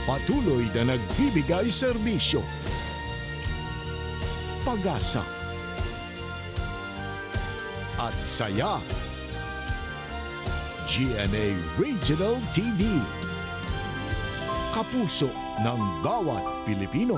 patuloy na nagbibigay serbisyo. Pag-asa at saya. GMA Regional TV. Kapuso ng bawat Pilipino.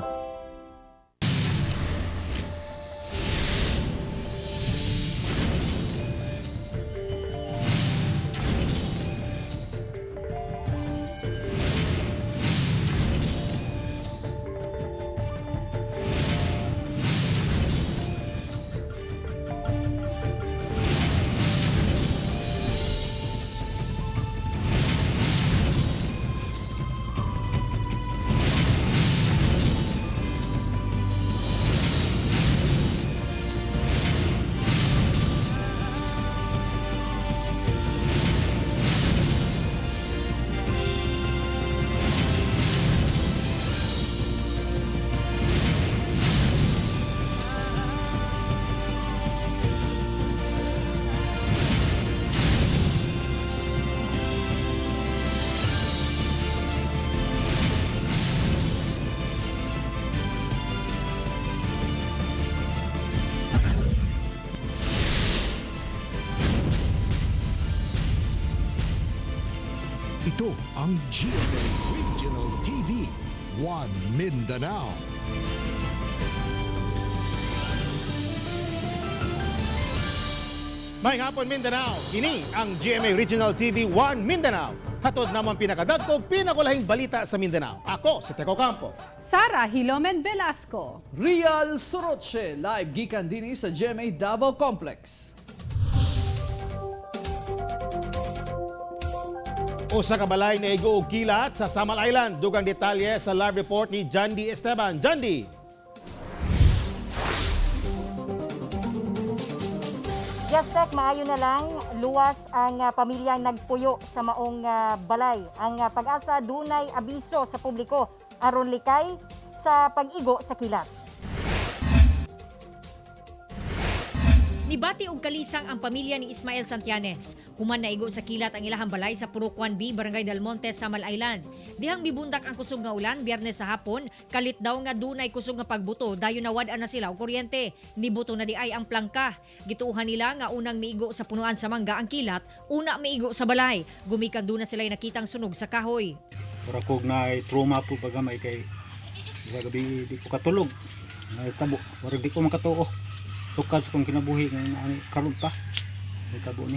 Ito ang GMA Regional TV, One Mindanao. May hapon Mindanao, kini ang GMA Regional TV 1 Mindanao. Hatod naman pinakadagkog pinakulahing balita sa Mindanao. Ako si Teco Campo. Sara Hilomen Velasco. Real Soroche, live gikan dinhi sa GMA Davao Complex. Usa ka balay na igo og kilat sa Samal Island. Dugang detalye sa live report ni Jandy Esteban. Jandy. Justek, maayo na lang, luwas ang pamilyang nagpuyo sa maong balay. Ang Pag-asa dunay abiso sa publiko aron likay sa pag-igo sa kilat. Nibati og kalisang ang pamilya ni Ismael Santianes. Human naigo sa kilat ang ilahang balay sa Purok 1B, Barangay Del Monte, Samal Island. Dihang mibundak ang kusog nga ulan, Biyernes sa hapon, kalit daw nga dunay kusog nga pagbuto, dayon nawad-an na sila og kuryente. Nibuto na di ay ang plangka. Gituuhan nila nga unang miigo sa punuan sa mangga ang kilat, una miigo sa balay. Gumikan doon na sila nakitang sunog sa kahoy. Para kog na trauma po baga may kay gabi di ko katulog. Tabo, para di ko makatuo. Sukad sa kong kinabuhi ng karon pa. May tabo ni.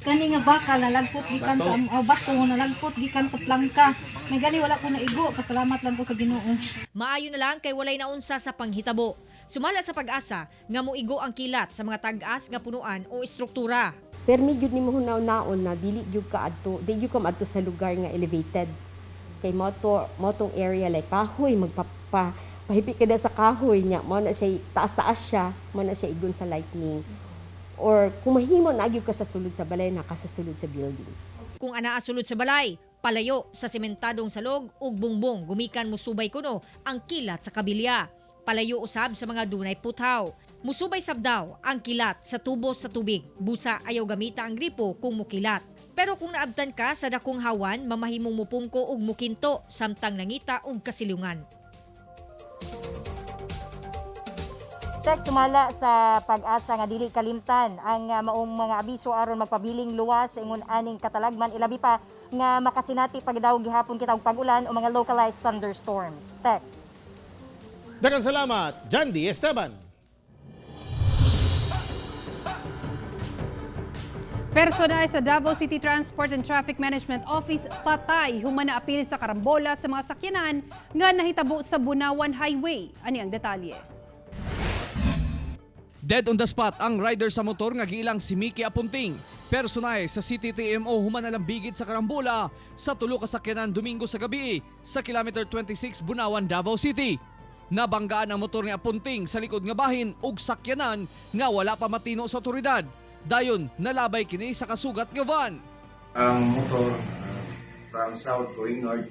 Kani nga bakal nalagpot gikan sa bato nalagpot gikan sa plangka. May gali wala ko naigo, pasalamat lang ko sa Ginoo. Maayo na lang kay walay naunsa sa panghitabo. Sumala sa Pag-asa nga moigo ang kilat sa mga tag-as nga punuan o estruktura. Permi jud nimo hunaw-naon na dili jud ka adto, di jud ka adto sa lugar nga elevated. Kay motong area like kahoy pahipik kada sa kahoy niya, mo na siya taas-taas siya, mo na siya igon sa lightning. Or kung mahimo na agyud ka sa sulod sa balay, nakasasulod sa building. Kung anaa sulod sa balay, palayo sa sementadong salog ug bungbong gumikan musubay kuno ang kilat sa kabilya. Palayo usab sa mga dunay puthaw. Musubay sabdaw ang kilat sa tubo sa tubig. Busa ayaw gamita ang gripo kung mukilat. Pero kung naabtan ka sa dakong hawan, mamahimong mupungko ug mukinto samtang nangita ug kasilungan. Tek, sumala sa Pag-asa nga dili kalimtan ang maong mga abiso aron magpabiling luwas sa ingon aning katalagman, ilabi pa nga makasinati pagdaw gihapon kita og pag-ulan o mga localized thunderstorms. Tek. Daghang salamat, Jandy Esteban. Personal sa Davao City Transport and Traffic Management Office patay human na apil sa karambola sa mga sakyanan nga nahitabo sa Bunawan Highway. Ani ang detalye? Dead on the spot ang rider sa motor nga giilang si Mickey Apunting. Personay sa City TMO human na lambigit sa karambola sa tulo ka sakyanan Domingo sa gabi sa kilometer 26 Bunawan, Davao City. Nabanggaan ang motor ni Apunting sa likod nga bahin ug sakyanan nga wala pa matino sa otoridad. Dayon nalabay kini sa kasugat nga van. Ang motor from south going north,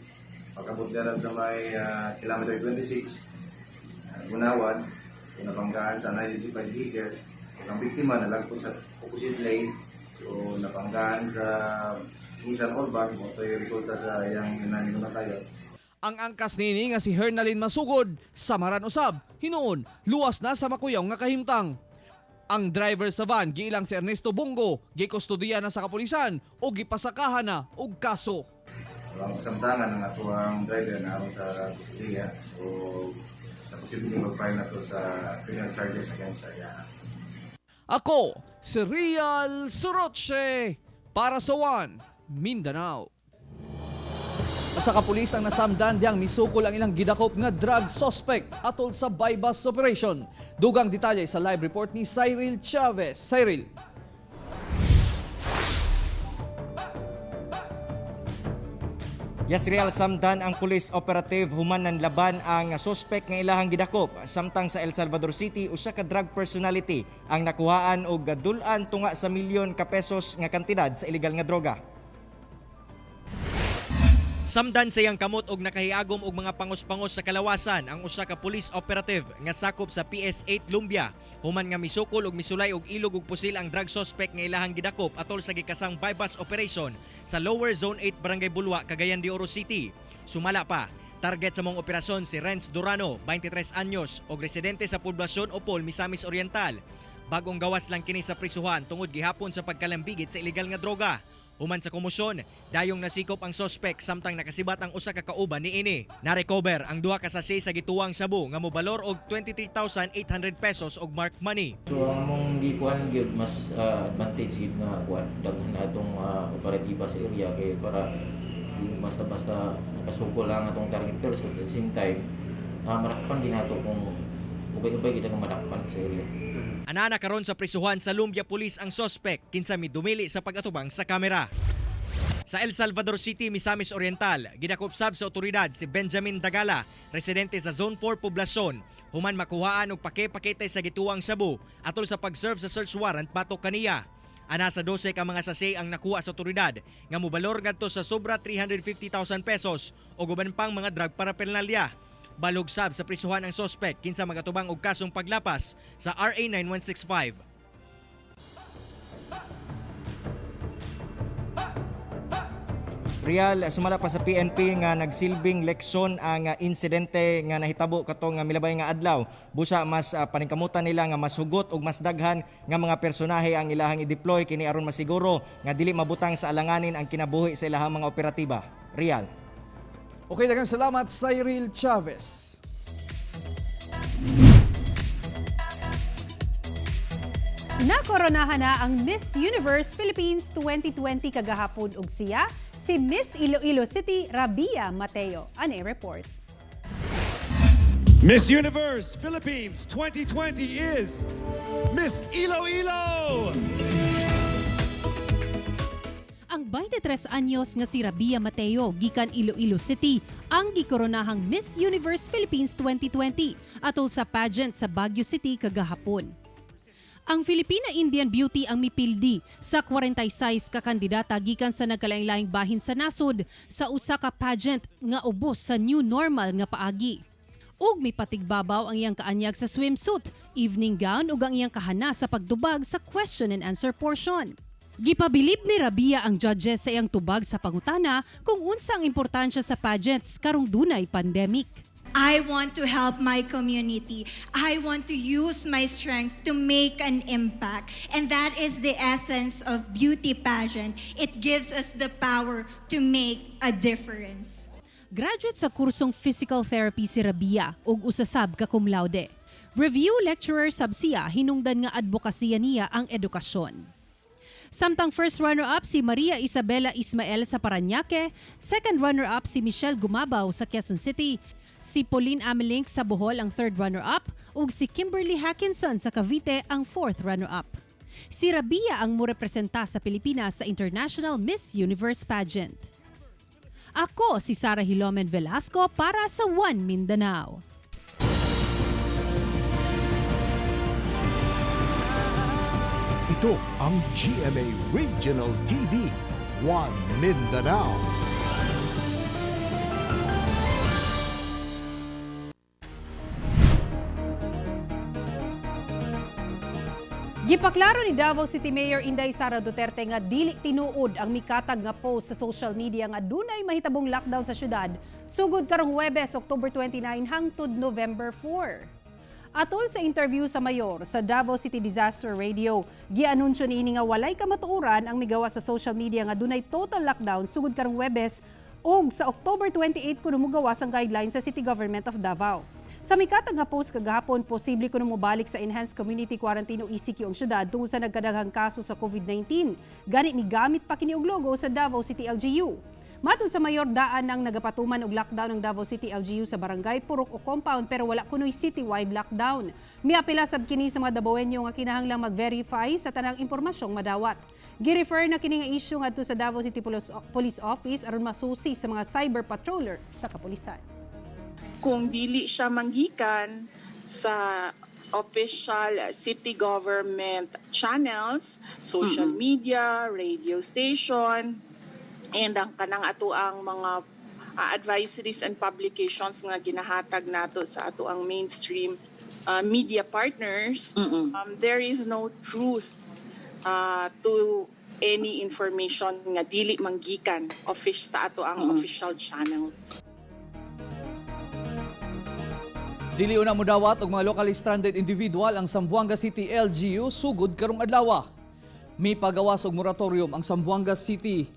pagkabot na sa may kilometer 26 Bunawan, napanggaan sa 95 vehicle. Ang biktima nalagpo sa opposite lane, so napanggaan sa Nissan Urban, ito yung resulta sa iyang nanino na tayo. Ang angkas nini nga si Hernalyn Masugod samaran usab hinuon luwas na sa makuyaw nga kahimtang. Ang driver sa van giilang si Ernesto Bongo gikustudiya na sa kapulisan o gipasakahan na og kaso. Ang kasamtangan ng ato ang driver na aron sa Pisilia o sa posibleng mag-file na to sa criminal charges against sa iya. Ako, si Real Soroche para sa One Mindanao. Usa ka pulis ang nasamdan diyang misukol ang ilang gidakop nga drug suspect atol sa bypass operation. Dugang detalye sa live report ni Cyril Chavez. Cyril. Yes, Real, samdan ang police operative human ng laban ang suspect nga ilahang gidakop. Samtang sa El Salvador City, usa ka drug personality ang nakuhaan og dulan tunga sa milyon ka pesos nga kantidad sa illegal nga droga. Samdan sa iyang kamot og nakahiagom og mga pangos-pangos sa kalawasan ang usa ka police operative nga sakop sa PS8 Lumbia human nga misukol og misulay og ilog og pusil ang drug suspect nga ilahang gidakop atol sa gikasang bypass operation sa Lower Zone 8 Barangay Bulwa, Cagayan de Oro City. Sumala pa, target sa mong operasyon si Renz Durano, 23 anyos og residente sa poblasyon Opol, Misamis Oriental. Bagong gawas lang kini sa prisuhan tungod gihapon sa pagkalambigit sa illegal nga droga. Human sa komosyon, dayong nasikop ang suspect samtang nakasibat ang usa ka kauban niini. Na-recover ang duha ka sachet sa gituwang sabu nga mobalor og 23,800 pesos og marked money. So ang mong gikuan gyud mas advantage gyud nga kuan daghan atong operatiba sa area kay para di basta-basta nakasuko lang atong target person at the same time marakpan din nato kung ubay-ubay kita nga madakpan sa area. Anana karon sa prisuhan sa Lumbia Police ang suspect kinsa midumili sa pag-atubang sa kamera. Sa El Salvador City, Misamis Oriental, gidakop sab sa otoridad si Benjamin Dagala, residente sa Zone 4 Poblasyon, human makuhaan og pake-pakete sa gituwang sabu atol sa pag-serve sa search warrant batok kaniya. Ana sa 12 ka mga sachet ang nakuha sa otoridad nga mobalor ngadto sa sobra 350,000 pesos o uban pang mga drug paraphernalia. Balog sab sa prisuhan ang suspect kinsa magatubang og kasong paglapas sa RA 9165. Real, sumala pa sa PNP nga nagsilbing leksyon ang insidente nga nahitabo katong milabay nga adlaw. Busa mas paningkamutan nila nga mas hugot ug mas daghan nga mga personahe ang ilahang i-deploy kini aron masiguro nga dili mabutang sa alanganin ang kinabuhi sa ilahang mga operatiba. Real. Okay, daghang salamat Cyril Chavez. Nakoronahan na ang Miss Universe Philippines 2020 kagahapon ug siya si Miss Iloilo City Rabia Mateo. Ani report. Miss Universe Philippines 2020 is Miss Iloilo. Ang 23 anyos nga si Rabia Mateo gikan Iloilo City ang gikoronahang Miss Universe Philippines 2020 atol sa pageant sa Baguio City kagahapon. Ang Filipina Indian Beauty ang mipildi sa 46 ka kandidata gikan sa nagkalain-laing bahin sa nasod sa usa ka pageant nga ubos sa new normal nga paagi. Ug mipatigbabaw ang iyang kaanyag sa swimsuit, evening gown ug ang iyang kahana sa pagdubag sa question and answer portion. Gipabilib ni Rabia ang judges sa iyang tubag sa pangutana kung unsa ang importansya sa pageants karong dunay pandemic. I want to help my community. I want to use my strength to make an impact. And that is the essence of beauty pageant. It gives us the power to make a difference. Graduate sa kursong physical therapy si Rabia ug usasab ka cum laude. Review lecturer sab siya hinungdan nga advokasya niya ang edukasyon. Samtang first runner-up si Maria Isabela Ismael sa Parañaque, second runner-up si Michelle Gumabaw sa Quezon City, si Pauline Amelink sa Bohol ang third runner-up ug si Kimberly Hackinson sa Cavite ang fourth runner-up. Si Rabia ang murepresenta sa Pilipinas sa International Miss Universe Pageant. Ako si Sarah Hilomen Velasco para sa One Mindanao. Ito ang GMA Regional TV, One Mindanao. Gipaklaro ni Davao City Mayor Inday Sara Duterte nga dili tinuod ang mikatag nga post sa social media nga dunay mahitabong lockdown sa syudad sugod karong Huwebes, October 29 hangtod November 4. Atol sa interview sa mayor sa Davao City Disaster Radio, gianunsyo niini nga walay kamatuoran ang migawa sa social media nga dunay total lockdown sugod karong Huwebes ug sa October 28 kuno mogawas ang guidelines sa City Government of Davao. Sa mikatag nga post kagahapon, posible kuno mobalik sa Enhanced Community Quarantine o ECQ ang syudad tungod sa nagkadaghang kaso sa COVID-19. Gani ni gamit pa kini og logo sa Davao City LGU. Matod sa mayor, daan nang nagapatuman og lockdown ng Davao City LGU sa barangay, purok o compound pero wala kuno'y citywide lockdown. Miapila sab kini sa mga Davaoenyo nga kinahanglang mag-verify sa tanang impormasyong madawat. Gi-refer na kini nga issue ngadto sa Davao City Police Office aron masusi sa mga cyber patroller sa kapulisan. Kung dili siya manggikan sa official city government channels, social media, radio station, and ang kanang ato ang mga advisories and publications nga ginahatag nato sa ato ang mainstream media partners, there is no truth to any information nga dili manggikan sa ato ang official channels. Dili una modawat og mga locally stranded individual ang Zamboanga City LGU sugod karong adlaw. May pagawas og moratorium ang Zamboanga City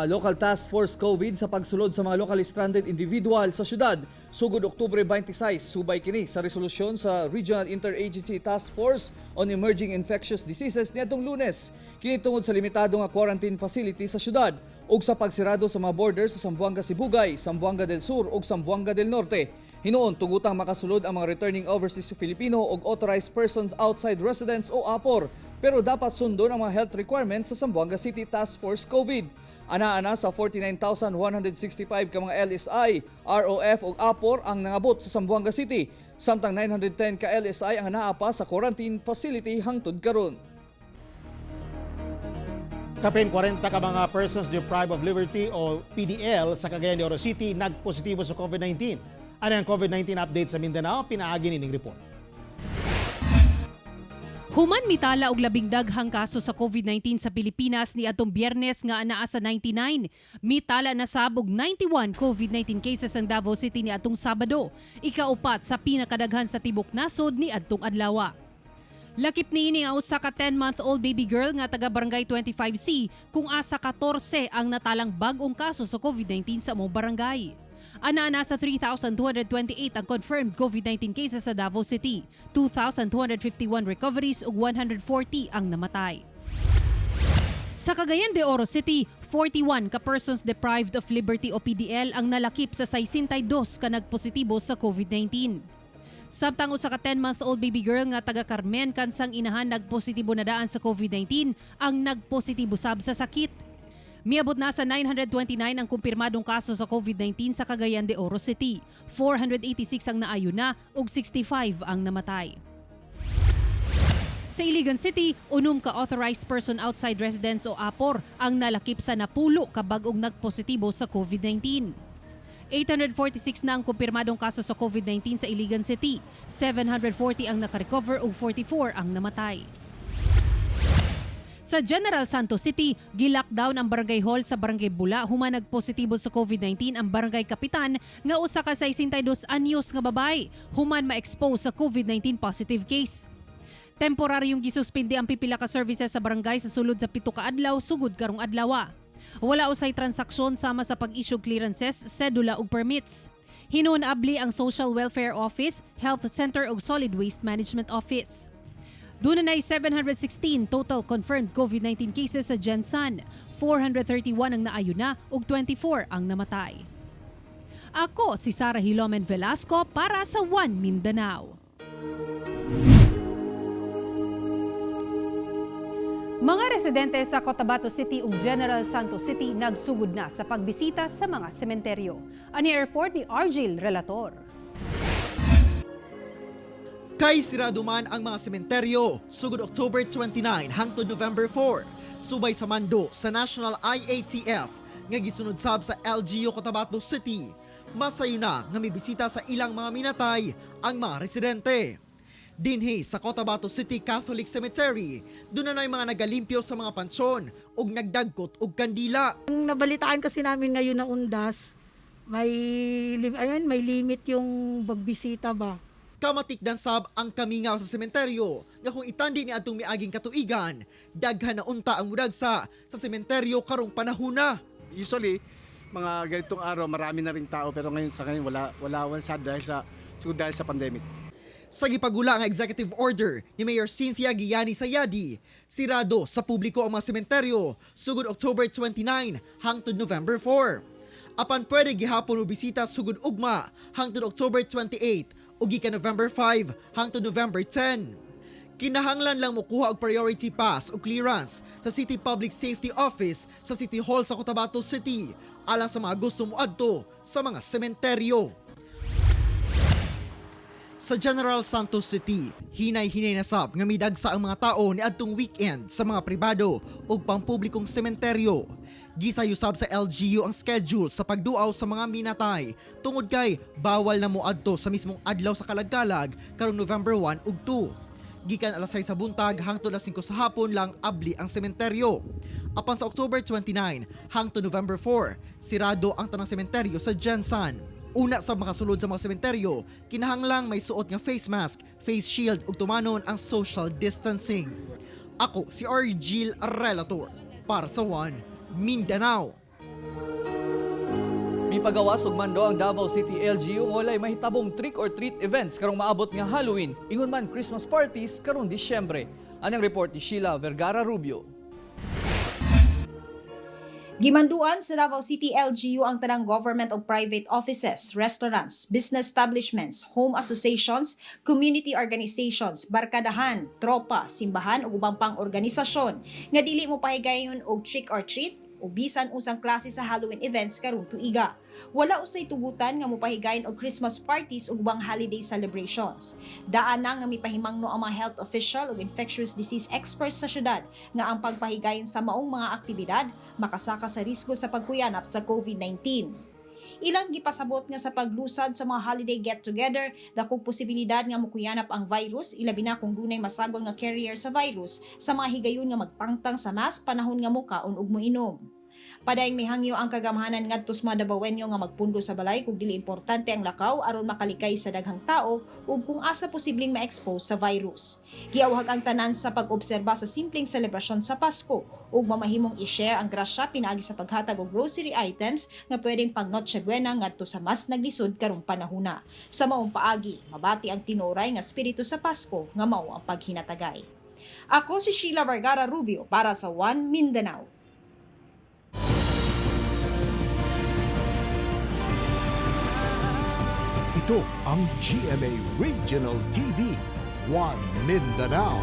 Local Task Force COVID sa pagsulod sa mga locally stranded individual sa syudad sugod Oktubre 26. Subay kini sa resolusyon sa Regional Interagency Task Force on Emerging Infectious Diseases niadtong Lunes. Kini tungod sa limitado nga quarantine facility sa syudad ug sa pagsirado sa mga borders sa Zamboanga Sibugay, Zamboanga del Sur ug Zamboanga del Norte. Hinuon tugutang makasulod ang mga returning overseas Filipino ug authorized persons outside residence o APOR, pero dapat sundon ang mga health requirements sa Zamboanga City Task Force COVID. Ana-ana sa 49,165 ka mga LSI, ROF ug APOR ang nangabot sa Zamboanga City, samtang 910 ka LSI ang naa pa sa quarantine facility hangtod karon. Kapin 40 ka mga persons deprived of liberty o PDL sa Cagayan de Oro City nagpositibo sa COVID-19. Ano ang COVID-19 update sa Mindanao? Pinaagi nining report. Human mitala og labing daghang kaso sa COVID-19 sa Pilipinas ni atong Biyernes nga anaa sa 99. Mitala na sabog 91 COVID-19 cases ang Davao City ni atong Sabado, ikaupat sa pinakadaghan sa tibok nasod ni adtong adlaw. Lakip niini ang usa ka 10-month-old baby girl nga taga Barangay 25C kung asa 14 ang natalang bag-ong kaso sa COVID-19 sa among barangay. Ana sa 3,228 ang confirmed COVID-19 cases sa Davao City, 2,251 recoveries ug 140 ang namatay. Sa Cagayan de Oro City, 41 ka persons deprived of liberty o PDL ang nalakip sa 62 ka nagpositibo sa COVID-19. Samtang usa ka 10-month-old baby girl nga taga Carmen kansang inahan nagpositibo na daan sa COVID-19 ang nagpositibo sab sa sakit. Miabot na sa 929 ang kumpirmadong kaso sa COVID-19 sa Cagayan de Oro City. 486 ang naayo na ug 65 ang namatay. Sa Iligan City, unom ka authorized person outside residence o APOR ang nalakip sa napulo ka bag-ong nagpositibo sa COVID-19. 846 na ang kumpirmadong kaso sa COVID-19 sa Iligan City. 740 ang nakarecover ug 44 ang namatay. Sa General Santos City, gi-lockdown ang barangay hall sa Barangay Bula human nagpositibo sa COVID-19 ang barangay kapitan nga usa ka 62 anyos nga babay human ma-expose sa COVID-19 positive case. Temporaryong gisuspindi ang pipila ka services sa barangay sa sulod sa 7 ka adlaw sugod karong adlaw. Wala usay transaksyon sama sa pag-issue clearances, sedula ug permits. Hinuon abli ang Social Welfare Office, Health Center ug Solid Waste Management Office. Doon na 716 total confirmed COVID-19 cases sa Gensan, 431 ang naayo na ug 24 ang namatay. Ako si Sarah Hilomen Velasco para sa One Mindanao. Mga residente sa Cotabato City ug General Santos City nagsugod na sa pagbisita sa mga sementeryo. Ani report ni Argil Relator. Kay sirado man ang mga sementeryo sugod October 29 hangtod November 4. Subay sa mando sa National IATF nga gisunod sab sa LGU Cotabato City. Masayo na nga may bisita sa ilang mga minatay ang mga residente. Dinhi sa Cotabato City Catholic Cemetery, doon na mga nagalimpyo sa mga pansyon ug nagdagkot og kandila. Ang nabalitaan kasi namin ngayon na undas, may limit yung bagbisita ba. Kamatik dan sab ang kamingaw sa sementeryo nga kung itandi ni adtong miaging katuigan, daghan na unta ang mudagsa sa sementeryo karong panahona. Usually, mga ganitong araw marami na ring tao pero ngayon wala sad dahil sa pandemic. Sa gipagula nga executive order ni Mayor Cynthia Guiani Sayadi, sirado sa publiko ang mga sementeryo sugod October 29 hangtod November 4. Apan pwede gihapon o bisita sugod ugma hangtod October 28 o gikan November 5 hangtod November 10. Kinahanglan lang mokuha og priority pass o clearance sa City Public Safety Office sa City Hall sa Cotabato City alang sa mga gusto moadto sa mga sementeryo. Sa General Santos City, hinay-hinay na sab nga midagsa ang mga tao ni adtong weekend sa mga pribado ug pampublikong sementeryo. Gisayusab sa LGU ang schedule sa pagduaw sa mga minatay tungod kay bawal na moadto sa mismong adlaw sa kalagkalag karong November 1 ug 2. Gikan alas 6 sa buntag hangtod alas 5 sa hapon lang abli ang sementeryo. Apan sa October 29 hangtod November 4, sirado ang tanang sementeryo sa Jensan. Una sa makasulod sa mga sementeryo, kinahanglang may suot nga face mask, face shield ug tumanon ang social distancing. Ako si Argil Relator para sa One Mindanao. May pagawas og mando ang Davao City LGU walay mahitabong trick or treat events karong maabot nga Halloween, ingon man Christmas parties karong Disyembre. Anang report ni Sheila Vergara Rubio. Gimanduan sa Davao City LGU ang tanang government o private offices, restaurants, business establishments, home associations, community organizations, barkadahan, tropa, simbahan ug ubang pang organisasyon nga dili mo pahigayon og trick or treat o bisan usang klase sa Halloween events karong tuiga. Wala usay tugutan nga mopahigayon og Christmas parties ug ubang holiday celebrations. Daan na nga mipahimangno ang mga health official ug infectious disease experts sa syudad nga ang pagpahigayon sa maong mga aktibidad makasaka sa risgo sa pagkuyanap sa COVID-19. Ilang gipasabot nga sa paglusad sa mga holiday get-together, dakong posibilidad nga mokuyanap ang virus, ilabi na kung dunay masagol nga carrier sa virus sa mga higayon nga magtangtang sa mas panahon nga mukaon ug moinom. Padayong mihangyo ang kagamhanan ngadto sa mga Davaoenyo nga magpundo sa balay kung dili importante ang lakaw aron makalikay sa daghang tao ug kung asa posibleng ma-expose sa virus. Giawhag ang tanan sa pag-obserba sa simpleng selebrasyon sa Pasko ug mamahimong i-share ang grasya pinaagi sa paghatag og grocery items nga pwedeng pang Noche Buena ngadto sa mas naglisod karong panahona. Sa maong paagi, mabati ang tinuray nga espiritu sa Pasko nga mao ang paghinatagay. Ako si Sheila Vergara Rubio para sa One Mindanao. Ito ang GMA Regional TV, One Mindanao.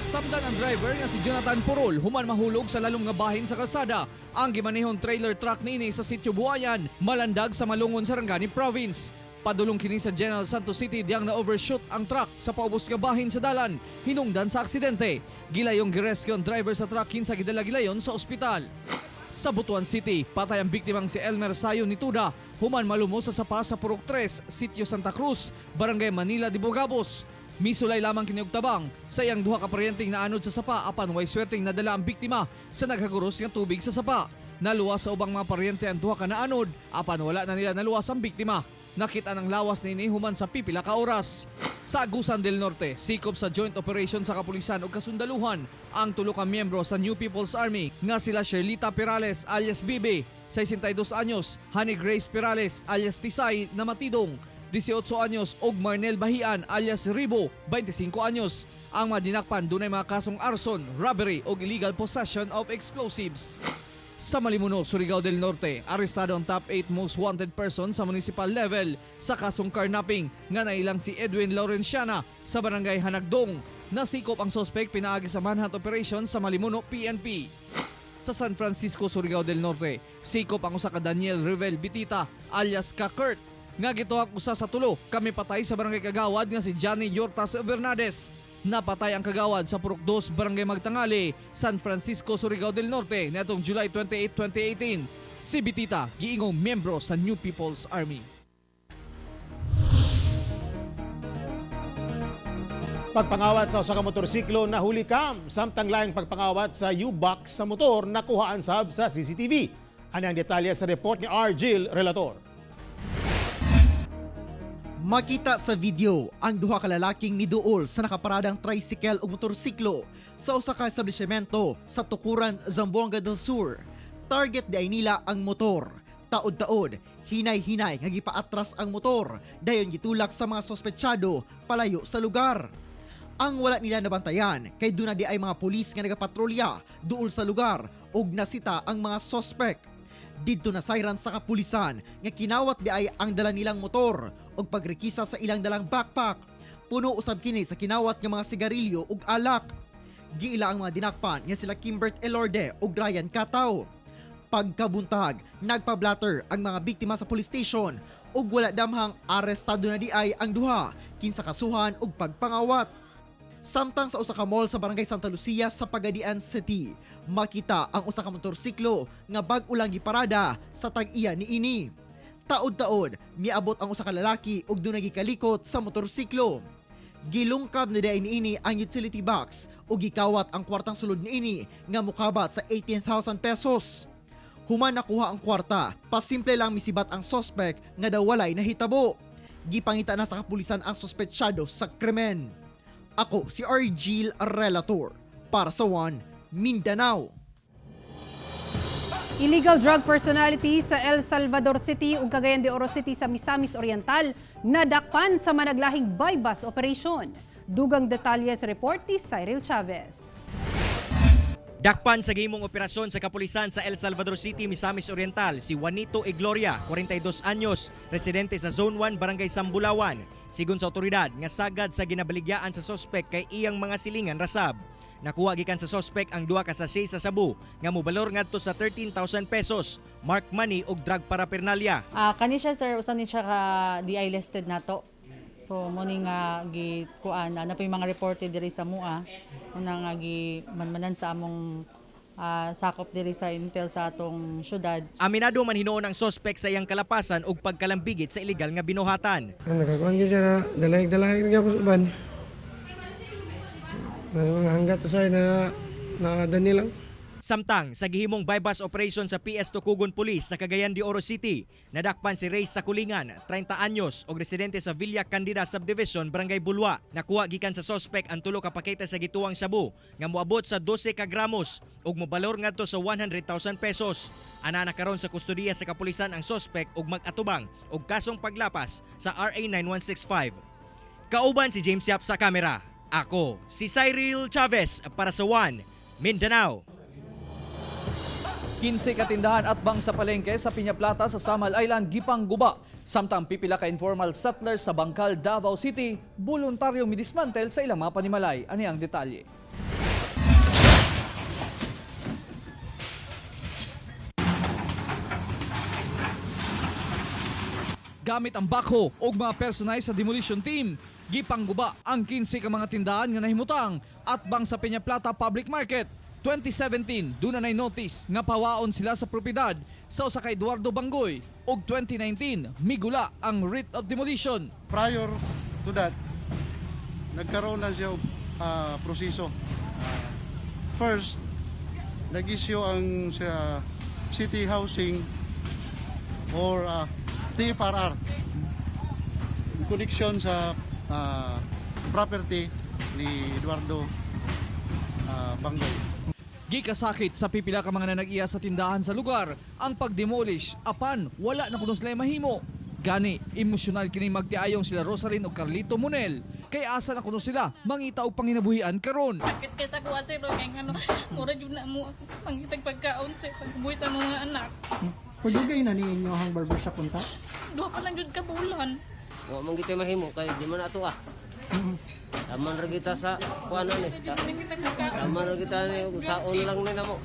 Samtang ang driver nga si Jonathan Purol human mahulog sa lalong nga bahin sa kalsada. Ang gimanehong trailer truck niini sa Sitio Buayan, malandag sa Malungon, Sarangani Province. Padulong kini sa General Santos City diyang na-overshoot ang truck sa paubos nga bahin sa dalan, hinungdan sa aksidente. Gilayong girescue ang driver sa truck kinsa gidala gilayon sa ospital. Sa Butuan City, patay ang biktimang si Elmer Sayo Nituda, human malumo sa sapa sa Purok 3, Sitio Santa Cruz, Barangay Manila de Bogabos. Misulay lamang kini og tabang sa iyang duha ka paryenteng naanod sa sapa apan way swerteng nadala ang biktima sa naghaguros nga tubig sa sapa. Naluwas sa ubang mga paryente ang duha ka naanod apan wala na nila naluwas ang biktima. Nakita ng lawas ni human sa pipila ka oras. Sa Agusan del Norte, sikop sa joint operation sa kapulisan ug kasundaluhan ang tulo ka miyembro sa New People's Army nga sila Sherlita Perales alias Bibi, 62 anyos, Honey Grace Perales alias Tisay na matidong, 18 anyos ug Marnel Bahian alias Ribo, 25 anyos. Ang mga dinakpan dunay mga kasong arson, robbery ug illegal possession of explosives. Sa Malimuno, Surigao del Norte, arestado ang top 8 most wanted person sa municipal level sa kasong carnapping nga nailang si Edwin Laurenciana sa barangay Hanagdong. Nasikop ang sospek pinaagi sa manhunt operation sa Malimuno PNP. Sa San Francisco, Surigao del Norte, sikop ang usa ka Daniel Revel Bitita alias Kakert nga gituhak usa sa tulo kami patay sa barangay Kagawad nga si Johnny Yortas Bernades. Napatay ang kagawad sa Purok 2, Barangay Magtangali, San Francisco, Surigao del Norte netong July 28, 2018. Si Bitita, giingong miyembro sa New People's Army. Pagpangawat sa usa ka motorsiklo na huli kam, samtang laing pagpangawat sa U-box sa motor na kuhaan sab sa CCTV. Ano ang detalye sa report ni R. Jill Relator? Makita sa video ang duha ka lalaking miduol sa nakaparadang tricycle o motorsiklo sa usa ka establishmento sa Tukuran, Zamboanga del Sur. Target di ay nila ang motor. Taod-taod, hinay-hinay nga gipaatras ang motor dayon gitulak sa mga sospetsado palayo sa lugar. Ang wala nila nabantayan kay duna di ay mga pulis nga nagapatrolya duol sa lugar ug nasita ang mga sospek. Didto na sayran sa kapulisan nga kinawat di ay ang dala nilang motor ug pagrekisa sa ilang dalang backpack. Puno usab kini sa kinawat nga mga sigarilyo ug alak. Giila ang mga dinakpan nga sila Kimbert Elorde ug Ryan Cataw. Pagkabuntag, nagpa-blatter ang mga biktima sa police station ug wala damhang arestado na di ay ang duha kinsa kasuhan ug pagpangawat. Samtang sa usa ka mall sa Barangay Santa Lucia sa Pagadian City, makita ang usa ka motorsiklo nga bag-o lang giparada sa tag-iya niini. Taod-taod, miabot ang usa ka lalaki ug dunay gikalikot sa motorsiklo. Gilungkab na diay niini ang utility box ug gikawat ang kwartang sulod niini nga mokabat sa 18,000 pesos. Human nakuha ang kwarta, pasimple lang misibat ang sospek nga daw walay nahitabo. Gipangita na sa kapulisan ang sospetsyado sa krimen. Ako si R. Jill Relator para sa One Mindanao. Illegal drug personality sa El Salvador City ug Cagayan de Oro City sa Misamis Oriental nadakpan sa managlahing bypass operation. Dugang detalye sa report ni Cyril Chavez. Dakpan sa gihimong operasyon sa kapulisan sa El Salvador City, Misamis Oriental si Juanito Igloria, 42 anyos, residente sa Zone 1, Barangay Sambulawan. Sigon sa otoridad nga sagad sa ginabaligyaan sa sospek kay iyang mga silingan rasab. Nakuha gikan sa sospek ang duha ka sachet sa sabu nga mobalor ngadto sa 13,000 pesos, mark money ug drug paraphernalia. Kani siya sir, usan ni siya ka DI listed nato. So mo ni nga gikuan na po yung mga reported diri sa MUA. Una nga manmanan sa among sakop diri sa intel sa atong syudad. Aminado man hinuon ang sospek sa iyang kalapasan ug pagkalambigit sa illegal nga binuhatan. Nakakuan gyud siya na dalag-dalag nga po uban. Mga hanggat sa na dani lang. Samtang sa gihimong bypass operation sa PS Tukugon Police sa Cagayan de Oro City, nadakpan si Reyes Sakulingan, 30 anyos og residente sa Villa Candida Subdivision, Barangay Bulwa. Nakuha gikan sa sospek ang tulo ka pakete sa gituwang sabu nga moabot sa 12 ka gramos ug mobalor ngadto sa 100,000 pesos. Ana na karon sa kustodiya sa kapulisan ang sospek ug mag-atubang og kasong paglapas sa RA 9165. Kauban si James Yap sa kamera. Ako si Cyril Chavez para sa One Mindanao. 15 katindahan at bang sa palengke sa Piñaplata sa Samal Island gipangguba. Samtang pipila ka informal settlers sa Bangkal, Davao City, voluntaryong midismantel sa ilang mga panimalay. Ani ang detalye? Gamit ang bakho o mga personay sa demolition team, gipangguba ang 15 ka mga tindahan nga nahimutang at bang sa Piñaplata Public Market. 2017, doon na notice nga pawaon sila sa propiedad sa usa ka Eduardo Bangoy ug 2019, migula ang writ of demolition. Prior to that, nagkaroon na siya proseso. First, nag-issue ang City Housing or TFRR in connection sa property ni Eduardo Bangoy. Gikasakit sa pipila ka mga nanag-iya sa tindahan sa lugar ang pag-demolish apan wala na kuno sila mahimo. Gani, emosyonal kini magtiayong sila Rosalyn ug Carlito Monel kay asa na kuno sila mangita og panginabuhian karon. Sakit kay sa kuha sir kay ngano mura jud na mo pangitag pagkaon sa pagbuhi sa mga anak. Pudugay na ninyo ang barbershop punta? Duha pa lang jud ka bulan. Wa man gitoy mahimo kay di man ato Taman ra kita sa kuano ni. Taman ra kita ni saon lang ni namo.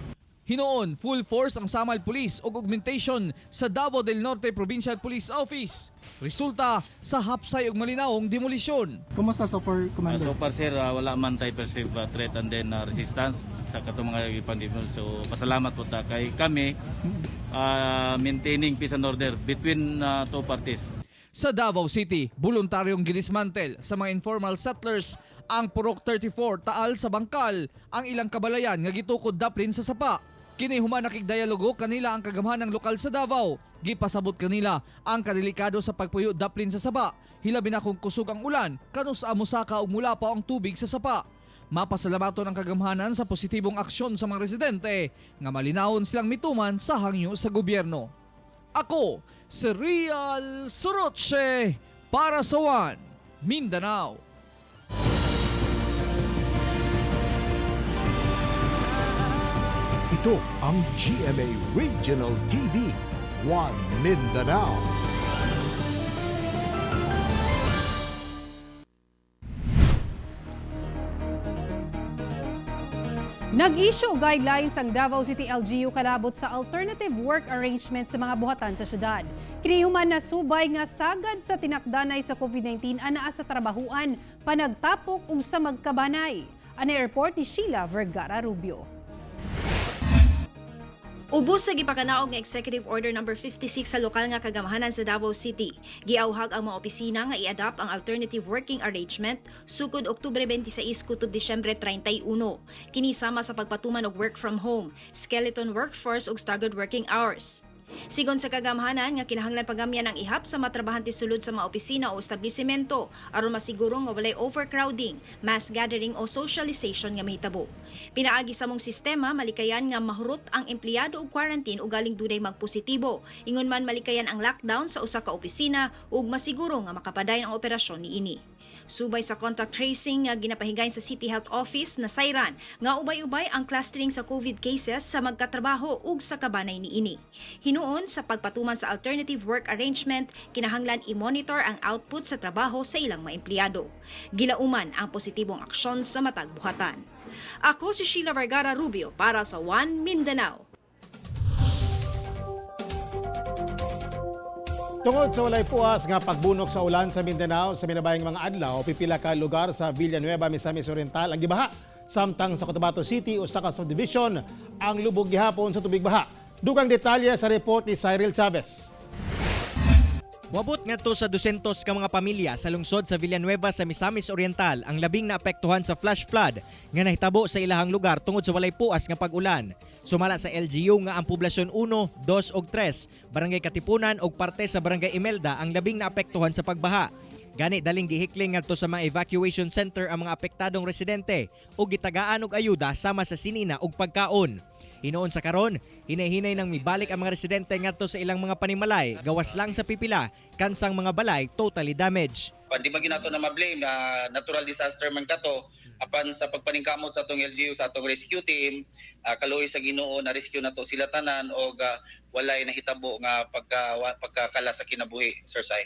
Hinoon, full force ang Samal Police ug augmentation sa Davao del Norte Provincial Police Office. Resulta sa hapsay ug malinawong demolisyon. Kumusta so far, Commander? So far sir, wala man tayo perceive threat and then resistance sa katong mga ipandemol. So pasalamat po ta kay kami maintaining peace and order between two parties. Sa Davao City, voluntaryong ginismantel sa mga informal settlers ang Purok 34 taal sa Bangkal ang ilang kabalayan nga gitukod daplin sa sapa. Kini human nakigdialogo kanila ang kagamhanang lokal sa Davao. Gipasabot kanila ang kadelikado sa pagpuyo daplin sa sapa. Hilabi na kung kusog ang ulan, kanus amusaka ug mula pa ang tubig sa sapa. Mapasalamaton ang kagamhanan sa positibong aksyon sa mga residente nga malinawon silang mituman sa hangyo sa gobyerno. Ako, si Real Soroche para sa One Mindanao. Ito ang GMA Regional TV, One Mindanao. Nag-issue guidelines ang Davao City LGU kalabot sa alternative work arrangement sa mga buhatan sa syudad. Kinihuman na subay nga sagad sa tinakdanay sa COVID-19 anaa sa trabahuan, panagtapok ug sa magkabanay. Ana report ni Sheila Vergara Rubio. Ubos sa gipakanaog nga Executive Order No. 56 sa lokal nga kagamhanan sa Davao City. Giauhag ang mga opisina nga i-adopt ang alternative working arrangement sukod Oktubre 26 kutob Disyembre 31. Kini sama sa pagpatuman og work from home, skeleton workforce ug staggered working hours. Sigon sa kagamhanan nga kinahanglan pagamyan ang ihap sa matrabahante sulod sa mga opisina o establisimento aron masiguro nga walay overcrowding, mass gathering o socialization nga mahitabo. Pinaagi sa mong sistema malikayan nga mahurot ang empleyado og quarantine ug galing dunay magpositibo. Ingon man malikayan ang lockdown sa usa ka opisina ug masiguro nga makapadayon ang operasyon niini. Subay sa contact tracing nga ginapahigayon sa City Health Office na sayran nga ubay-ubay ang clustering sa COVID cases sa magkatrabaho ug sa kabanay niini. Hinuon sa pagpatuman sa alternative work arrangement, kinahanglan i-monitor ang output sa trabaho sa ilang mga empleyado. Gilauman ang positibong aksyon sa matag buhatan. Ako si Sheila Vergara Rubio para sa One Mindanao. Tungod sa walay puas nga pagbunok sa ulan sa Mindanao sa minabayang mga adlaw, pipila ka lugar sa Villanueva, Misamis Oriental ang gibaha. Samtang sa Cotabato City, usa ka subdivision ang lubog gihapon sa tubig baha. Dugang detalye sa report ni Cyril Chavez. Wabot ngadto sa 200 ka mga pamilya sa lungsod sa Villanueva sa Misamis Oriental ang labing naapektuhan sa flash flood nga nahitabo sa ilahang lugar tungod sa walay puas nga pag-ulan. Sumala sa LGU nga ang poblasyon 1, 2 ug 3, Barangay Katipunan ug parte sa Barangay Imelda ang labing naapektuhan sa pagbaha. Gani daling gihikling ngadto sa mga evacuation center ang mga apektadong residente ug gitagaan og ayuda sama sa sinina ug pagkaon. Hinoon sa karon, hinay-hinay nang mibalik ang mga residente ngadto sa ilang mga panimalay, gawas lang sa pipila, kansang mga balay totally damaged. Di ba ginato na ma-blame na natural disaster man kato apan sa pagpaningkamot sa atong LGU sa atong rescue team, kaluoy sa Ginoo na rescue nato sila tanan og walay nahitabo nga pagkakala sa kinabuhi, Sir Sai.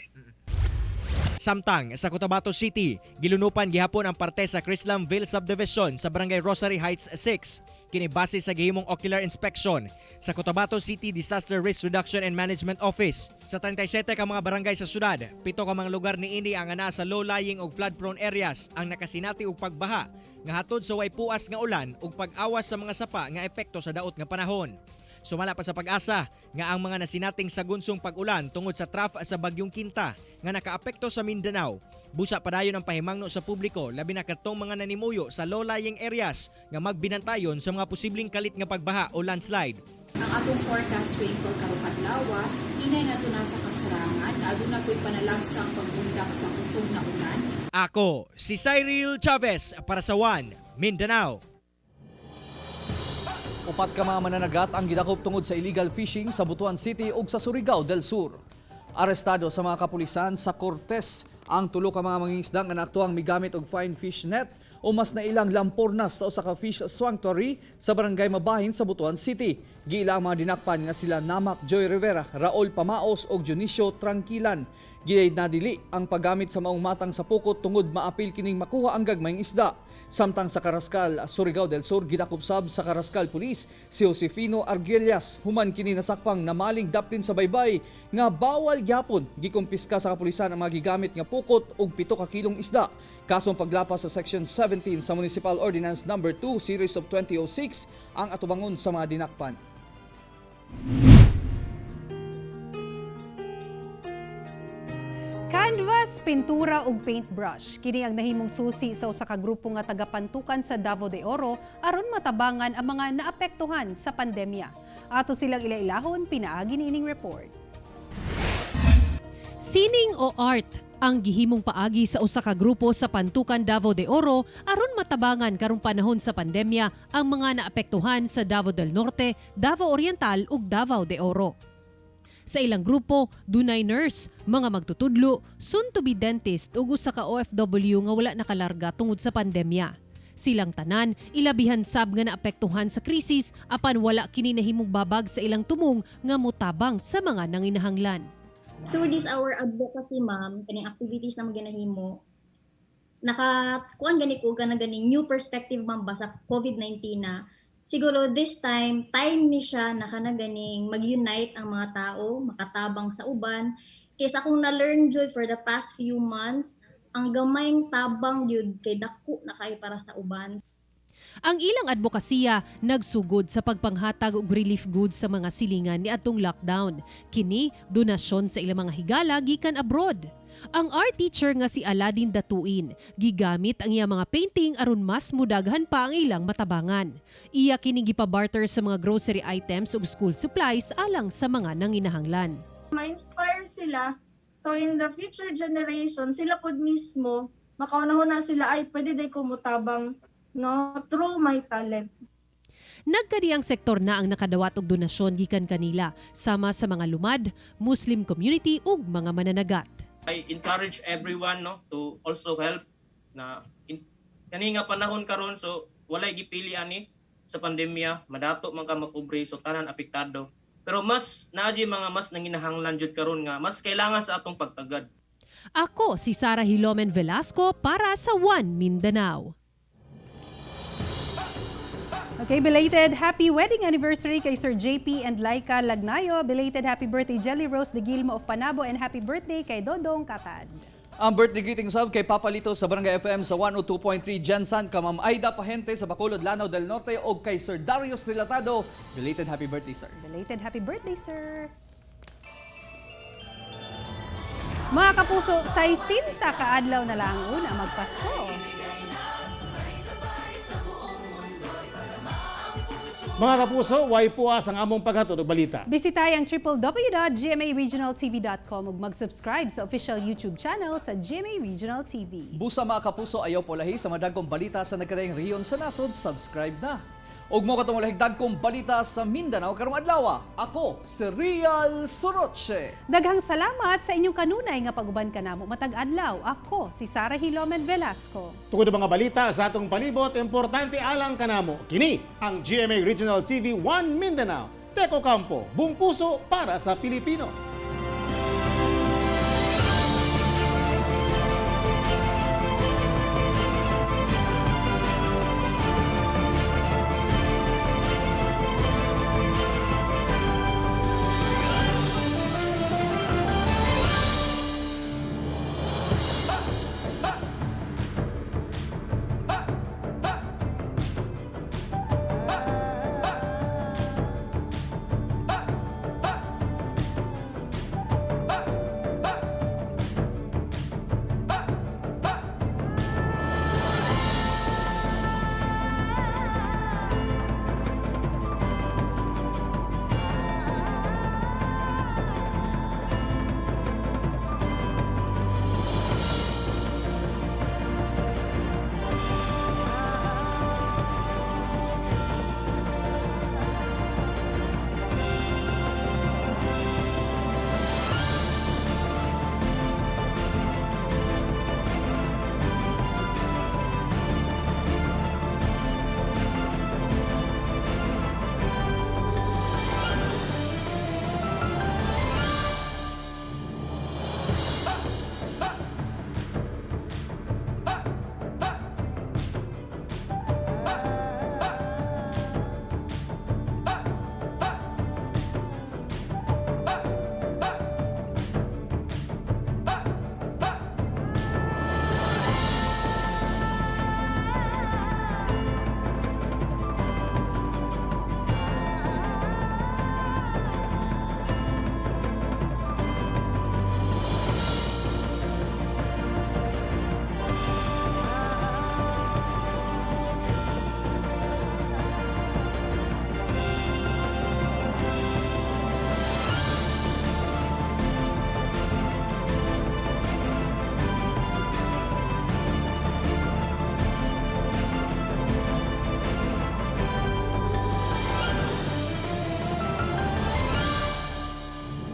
Samtang sa Cotabato City, gilunupan gihapon ang parte sa Crislamville Subdivision sa Barangay Rosary Heights 6. Kini base sa gihimong ocular inspection sa Cotabato City Disaster Risk Reduction and Management Office. Sa 37 ka mga barangay sa syudad, 7 ka mga lugar niini ang ana sa low-lying ug flood-prone areas ang nakasinati og pagbaha nga hatod sa way puas nga ulan ug pag-awas sa mga sapa nga epekto sa daot nga panahon. Sumala pa sa pag-asa nga ang mga nasinating sagunsong pag-ulan tungod sa trough sa Bagyong Quinta nga nakaapekto sa Mindanao. Busa padayon ang pahimangno sa publiko labi na kadtong mga nanimuyo sa low-lying areas nga magbinantayon sa mga posibleng kalit nga pagbaha o landslide. Ang atong forecast rainfall karong adlaw hinay nga tuna sa kasarangan nga aduna ko'y panalagsang pagbundak sa kusog na ulan. Ako si Cyril Chavez para sa One Mindanao. Upat ka mga mananagat ang gidakop tungod sa illegal fishing sa Butuan City ug sa Surigao del Sur. Arestado sa mga kapulisan sa Cortes ang tulo ka mga mangingisda nga naaktuang migamit og fine fish net o mas na ilang lampornas sa usa ka fish sanctuary sa Barangay Mabahin sa Butuan City. Giila ang mga dinakpan nga sila Namak Joy Rivera, Raul Pamaos ug Dionisio Tranquilan. Giyay nadili ang paggamit sa maong matang sa pukot tungod maapil kining makuha ang gagmayng isda. Samtang sa Carrascal, Surigao del Sur, gidakupsab sa Carrascal Police si Josefino Arguellas human kini nasakpang namaling daplin sa baybay nga bawal gyapon gikumpiska sa kapulisan ang mga gigamit nga pukot og 7 ka kilong isda. Kasong paglapas sa Section 17 sa Municipal Ordinance No. 2 Series of 2006 ang atubangon sa mga dinakpan. Canvas, pintura ug paintbrush kini ang nahimong susi sa usa ka grupo nga tagapantukan sa Davao de Oro aron matabangan ang mga naapektuhan sa pandemya. Ato silang ilailahon pinaagi niining report. Sining o art ang gihimong paagi sa usa ka grupo sa Pantukan Davao de Oro aron matabangan karong panahon sa pandemya ang mga naapektuhan sa Davao del Norte, Davao Oriental ug Davao de Oro. Sa ilang grupo, dunay nurse, mga magtutudlo, soon-to-be dentist ug usa ka OFW nga wala nakalarga tungod sa pandemya. Silang tanan, ilabihan sab nga naapektuhan sa krisis apan wala kini nahimong babag sa ilang tumong nga mutabang sa mga nanginahanglan. Through this our advocacy, ma'am, kaning activities na maginahimo, nakakuan gani ko kana ganing new perspective, ma'am, ba sa COVID-19 na siguro this time ni siya na kana ganing mag-unite ang mga tao, makatabang sa uban. Kaysa akong na-learn jud for the past few months, ang gamayng tabang yun kay dako na kay para sa uban. Ang ilang advokasya nagsugod sa pagpanghatag og relief goods sa mga silingan ni atong lockdown. Kini donasyon sa ilang mga higala gikan abroad. Ang art teacher nga si Aladin Datuin, gigamit ang iya mga painting aron mas mudaghan pa ang ilang matabangan. Iya kini gipabarter sa mga grocery items ug school supplies alang sa mga nanginahanglan. Ma-inspire sila, so in the future generation, sila pod mismo, makaunahon na sila, ay pwede day kumutabang, no, through my talent. Nagkadiyang sektor na ang nakadawat og donasyon gikan kanila, sama sa mga lumad, Muslim community ug mga mananagat. I encourage everyone, no, to also help na kani nga panahon karon, so walay gipili ani sa pandemya, madato man ka makubre, so tanan apektado. Pero mas naaji mga mas nanginahanglan jud karon nga mas kailangan sa atong pagtagad. Ako si Sarah Hilomen Velasco para sa One Mindanao. Okay, belated happy wedding anniversary kay Sir JP and Laika Lagnayo. Belated happy birthday Jelly Rose de Gilmo of Panabo and happy birthday kay Dodong Katad. Ang birthday greeting sub kay Papalito sa Barangay FM sa 102.3 Jensan, ka Ma'am Aida Pahente sa Bacolod, Lanao del Norte o kay Sir Darius Relatado. Belated happy birthday, sir. Belated happy birthday, sir. Mga kapuso, sa 60 kaadlaw na lang una magpasko. Mga kapuso, way puas ang among paghatod og balita. Bisitay ang www.gmaregionaltv.com ug mag-subscribe sa official YouTube channel sa GMA Regional TV. Busa mga kapuso, ayaw po lahi sa madagkong balita sa nagkadayang rehiyon sa nasod, subscribe na. Ug mo katong lahig dagkong balita sa Mindanao karong adlaw. Ako si Real Soroche. Daghang salamat sa inyong kanunay nga pag-uban kanamo matag adlaw. Ako si Sarah Hilomen Velasco. Tungod mga balita sa atong palibot, importante alang kanamo. Kini ang GMA Regional TV 1 Mindanao. Teko Campo, buong puso para sa Pilipino.